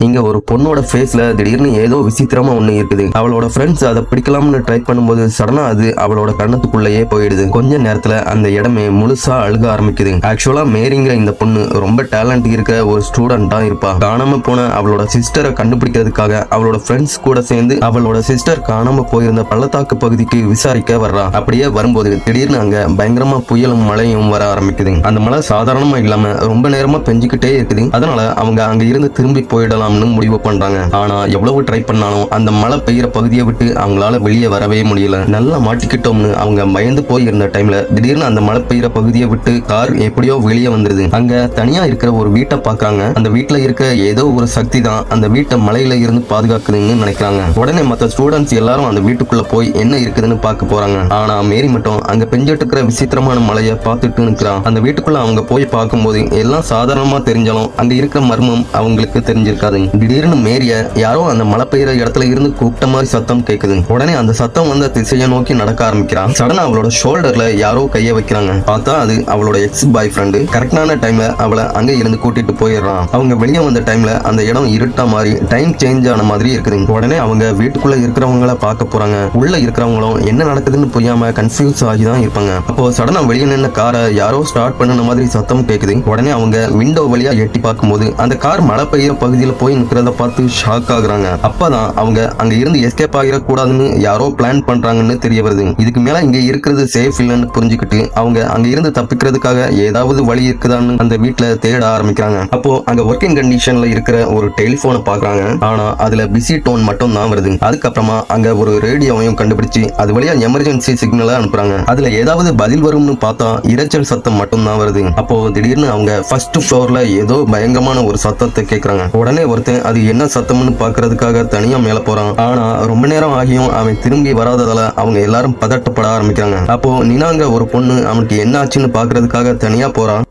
இங்க ஒரு பொண்ணோட ஃபேஸ்ல திடீர்னு ஏதோ விசித்திரமா ஒண்ணு இருக்குது. அவளோட ஃப்ரெண்ட்ஸ் அதை பிடிக்கலாம்னு ட்ரை பண்ணும்போது சடனா அது அவளோட கண்ணத்துக்குள்ளேயே போயிடுது. கொஞ்ச நேரத்துல அந்த இடமே முழுசா அழுக ஆரம்பிக்குது. ஆக்சுவலா மேரிங்கிற இந்த பொண்ணு ரொம்ப டேலண்ட் இருக்க ஒரு ஸ்டூடெண்டா இருப்பா. காணாம போன அவளோட சிஸ்டரை கண்டுபிடிக்கிறதுக்காக அவளோட ஃப்ரெண்ட்ஸ் கூட சேர்ந்து அவளோட சிஸ்டர் காணாம போயிருந்த பள்ளத்தாக்கு பகுதிக்கு விசாரிக்க வர்றா. அப்படியே வரும்போது திடீர்னு அங்க பயங்கரமா புயலும் மழையும் வர ஆரம்பிக்குது. அந்த மழை சாதாரணமா இல்லாம ரொம்ப நேரமா பெஞ்சுக்கிட்டே இருக்குது. அதனால அவங்க அங்க இருந்து திரும்பி போயிடலாம்னு முடிவு பண்றாங்க. ஆனா எவ்வளவு ட்ரை பண்ணாலும் அந்த மழை பெய்யற பகுதியை விட்டு அவங்களால வெளியே வரவே முடியல. நல்லா மாட்டிக்கிட்டோம்னு அவங்க பயந்து போய் இருந்த டைம்ல திடீர்னு அந்த மழை பெய்யற பகுதியை விட்டு கார் எப்படியோ வெளியே வந்துருது. அங்க தனியா இருக்கிற ஒரு வீட்டை பாக்குறாங்க. அந்த வீட்டுல இருக்க ஏதோ ஒரு சக்தி தான் அந்த வீட்டை மழையில இருந்து பாதுகாக்குதுன்னு நினைக்கிறாங்க. உடனே மற்ற ஸ்டூடெண்ட்ஸ் எல்லாரும் அந்த வீட்டுக்குள்ள போய் என்ன இருக்குதுன்னு பார்க்க போறாங்க. ஆனா மேரி மட்டும் அங்க பெஞ்சிட்டு இருக்கிற விசித்திரமான மழையை பார்த்துட்டு நிற்கிறான். அந்த வீட்டுக்குள்ள அவங்க போய் பார்க்கும்போது எல்லாம் சாதாரணமா தெரிஞ்சாலும் அங்க இருக்கிற மர்மம் அவங்களுக்கு தெரிஞ்சிருக்காது. திடீர்னு மேரிய யாரோ அந்த மழை பெய்யற இடத்துல இருந்து கூப்பிட்ட மாதிரி சத்தம் கேக்குது. உடனே அந்த சத்தம் வந்த திசையை நோக்கி நடக்க ஆரம்பிக்கிறான். சடனா அவளோட ஷோல்டர்ல யாரோ கைய வைக்கிறாங்க. பார்த்தா அது அவளோட எக்ஸ் பாய் ஃப்ரெண்டு. கரெக்டான டைம்ல அவளை அங்க இருந்து கூட்டிட்டு போயிடுறான். அவங்க வெளியே வந்த டைம்ல அந்த இடம் இருட்டா மாதிரி டைம் சேஞ்ச் ஆன மாதிரி இருக்குது. உடனே அவங்க வீட்டுக்குள்ள இருக்கிறவங்கள பார்க்க போறாங்க. உள்ள இருக்கிறவங்களும் என்ன நடக்குதுன்னு புரியாம கன்ஃபியூஸ் ஆகிதான் இருப்பாங்க. அப்போ சடனா வெளியே நின்ன காரை யாரோ ஸ்டார்ட் பண்ணன மாதிரி சத்தம் கேக்குது. உடனே அவங்க விண்டோ வழியா எட்டி பார்க்கும்போது அந்த கார் மழை பெய்யற பகுதியில போய் நிக்கிறத பார்த்து ஷாக் ஆகுறாங்க. அப்பதான் அவங்க அங்க இருந்து எஸ்கேப் ஆகிடக்கூடாதுன்னு யாரோ பிளான் பண்றாங்கன்னு தெரிய வருது. இதுக்கு மேல இங்க இருக்கிறது சேஃப் இல்லைன்னு புரிஞ்சுக்கிட்டு அவங்க அங்க இருந்து தப்பிக்கிறதுக்காக ஏதாவது வழி இருக்குதான்னு அந்த வீட்டுல தேட ஆரம்பிக்கிறாங்க. அப்போ அங்க ஒர்க்கிங் கண்டிஷன்ல இருக்கிற ஒரு டெலிபோனை பாக்குறாங்க. ஆனா அதுல பிஸி டோன் மட்டும் தான் வருது. அதுக்கப்புறமா அங்க ஒரு ரேடியோவையும் கண்டுபிடிச்சு அது வழியா எமர்ஜென்சி சிக்னலை அனுப்புறாங்க. அதுல ஏதாவது பதில் வரும்னு பார்த்தா இரைச்சல் சத்தம் மட்டும் தான் வருது. அப்போ திடீர்னு அவங்க ஃபர்ஸ்ட் ஃப்ளோர்ல ஏதோ பயங்கரமான ஒரு சத்தத்தை கேட்கறாங்க. உடனே ஒருத்தன் அது என்ன சத்தம்னு பாக்குறதுக்காக தனியா மேல போறான். ஆனா ரொம்ப நேரம் ஆகியும் அவன் திரும்பி வராததால அவங்க எல்லாரும் பதட்டப்பட ஆரம்பிக்கிறாங்க. அப்போ நினாங்க ஒரு பொண்ணு அவனுக்கு என்ன ஆச்சுன்னு பாக்குறதுக்காக தனியா போறான்.